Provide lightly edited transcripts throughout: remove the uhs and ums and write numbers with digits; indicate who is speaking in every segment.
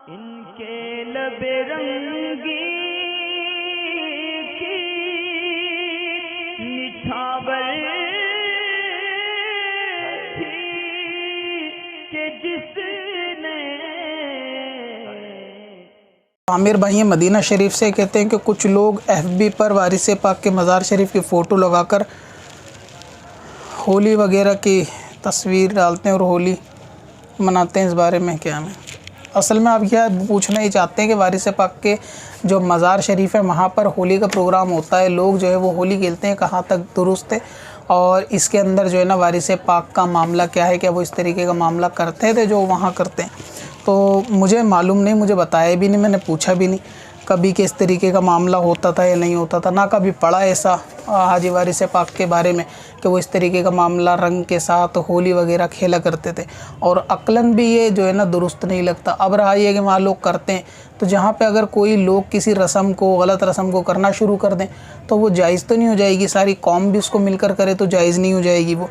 Speaker 1: इनके लबे रंगी की निछावर थी कि जिसने।
Speaker 2: आमिर भाई मदीना शरीफ से कहते हैं कि कुछ लोग FB पर वारिस पाक के मज़ार शरीफ की फ़ोटो लगाकर होली वगैरह की तस्वीर डालते हैं और होली मनाते हैं। इस बारे में क्या है? असल में आप यह पूछना ही चाहते हैं कि वारिस पाक के जो मज़ार शरीफ है वहाँ पर होली का प्रोग्राम होता है, लोग जो है वो होली खेलते हैं, कहाँ तक दुरुस्त है और इसके अंदर जो है ना वारिस पाक का मामला क्या है, क्या वो इस तरीके का मामला करते थे जो वहाँ करते हैं? तो मुझे मालूम नहीं, मुझे बताया भी नहीं, मैंने पूछा भी नहीं कभी कि इस तरीके का मामला होता था या नहीं होता था, ना कभी पढ़ा ऐसा हाजी वारिस पाक के बारे में कि वो इस तरीके का मामला रंग के साथ होली वगैरह खेला करते थे। और अक्लन भी ये जो है ना दुरुस्त नहीं लगता। अब रहा ये कि वहाँ लोग करते हैं, तो जहाँ पे अगर कोई लोग किसी रस्म को, गलत रस्म को करना शुरू कर दें तो वो जायज़ तो नहीं हो जाएगी, सारी कौम भी उसको मिलकर करे तो जायज़ नहीं हो जाएगी वो।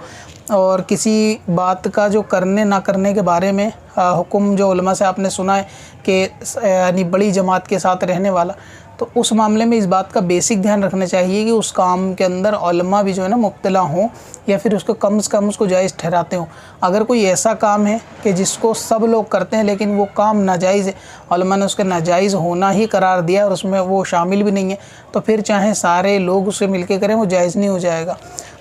Speaker 2: और किसी बात का जो करने ना करने के बारे में हुक्म जो उलमा से आपने सुना है कि यानी बड़ी जमात के साथ रहने वाला, तो उस मामले में इस बात का बेसिक ध्यान रखना चाहिए कि उस काम के अंदर उलमा भी जो है ना मुब्तला हों या फिर उसको कम से कम उसको जायज़ ठहराते हों। अगर कोई ऐसा काम है कि जिसको सब लोग करते हैं लेकिन वो काम नाजायज़ है, उलमा ने उसका नाजायज़ होना ही करार दिया और उसमें वो शामिल भी नहीं है, तो फिर चाहे सारे लोग उसे मिल के करें वो जायज़ नहीं हो जाएगा।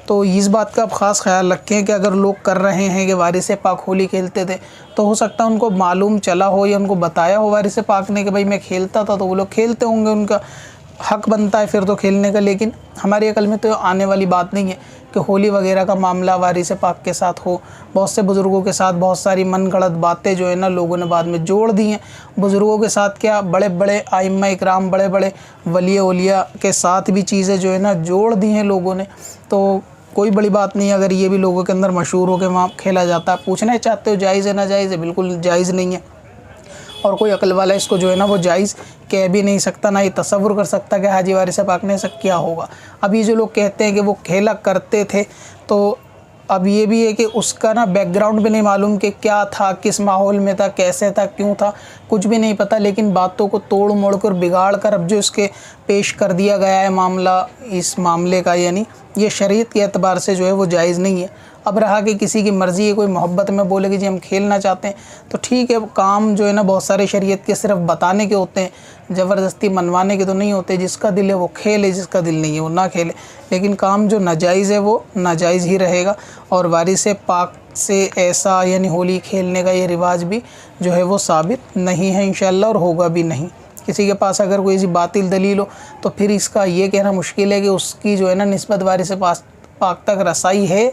Speaker 2: तो इस बात का आप ख़ास ख्याल रखें कि अगर लोग कर रहे हैं कि वारिस पाक होली खेलते थे, तो हो सकता है उनको मालूम चला हो या उनको बताया हो वारिस पाक ने कि भाई मैं खेलता था, तो वो लोग खेलते होंगे, उनका हक बनता है फिर तो खेलने का। लेकिन हमारी अकल में तो आने वाली बात नहीं है कि होली वगैरह का मामला वारिस पाक के साथ हो। बहुत से बुज़ुर्गों के साथ बहुत सारी मन गढ़ंत बातें जो है ना लोगों ने बाद में जोड़ दी हैं। बुज़ुर्गों के साथ क्या, बड़े बड़े आइम्मा इकराम, बड़े बड़े वलिया उलिया के साथ भी चीज़ें जो है ना जोड़ दी हैं लोगों ने। तो कोई बड़ी बात नहीं अगर ये भी लोगों के अंदर मशहूर हो के वहाँ खेला जाता है। पूछना चाहते हो जायज़ है ना जायज़ है? बिल्कुल जायज़ नहीं है और कोई अकल वाला इसको जो है ना वो जायज़ कह भी नहीं सकता, ना ये तसव्वुर कर सकता कि हाजी वारिस पाक ने ऐसा क्या होगा। अब ये जो लोग कहते हैं कि वो खेला करते थे, तो अब ये भी है कि उसका ना बैकग्राउंड भी नहीं मालूम कि क्या था, किस माहौल में था, कैसे था, क्यों था, कुछ भी नहीं पता। लेकिन बातों को तोड़ मोड़ कर बिगाड़ कर अब जो इसके पेश कर दिया गया है मामला, इस मामले का यानी ये शरीयत के एतबार से जो है वो जायज़ नहीं है। अब रहा कि किसी की मर्ज़ी है, कोई मोहब्बत में बोले कि जी हम खेलना चाहते हैं, तो ठीक है। काम जो है ना बहुत सारे शरीयत के सिर्फ बताने के होते हैं, ज़बरदस्ती मनवाने के तो नहीं होते। जिसका दिल है वो खेले, जिसका दिल नहीं है वो ना खेले। लेकिन काम जो नाजायज़ है वो नाजायज़ ही रहेगा। और वारिस पाक से ऐसा यानी होली खेलने का ये रिवाज भी जो है वो साबित नहीं है इंशाअल्लाह, और होगा भी नहीं। किसी के पास अगर कोई ऐसी बातिल दलील हो तो फिर इसका ये कहना मुश्किल है कि उसकी जो है ना निस्बत वारिस पाक तक रसाई है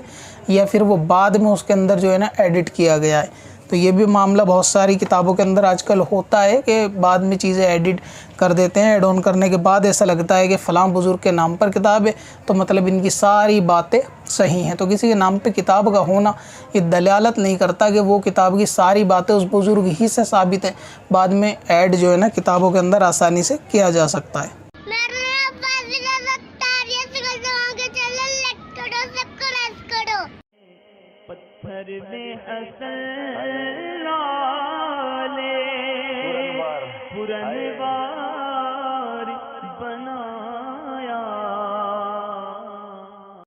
Speaker 2: या फिर वो बाद में उसके अंदर जो है ना एडिट किया गया है। तो ये भी मामला बहुत सारी किताबों के अंदर आजकल होता है कि बाद में चीज़ें एडिट कर देते हैं। ऐड ऑन करने के बाद ऐसा लगता है कि फ़लाँ बुज़ुर्ग के नाम पर किताब है, तो मतलब इनकी सारी बातें सही हैं। तो किसी के नाम पे किताब का होना ये दलालत नहीं करता कि वो किताब की सारी बातें उस बुज़ुर्ग ही से साबित है। बाद में ऐड जो है ना किताबों के अंदर आसानी से किया जा सकता है।
Speaker 1: पत्थर में असल लाले पुरनवार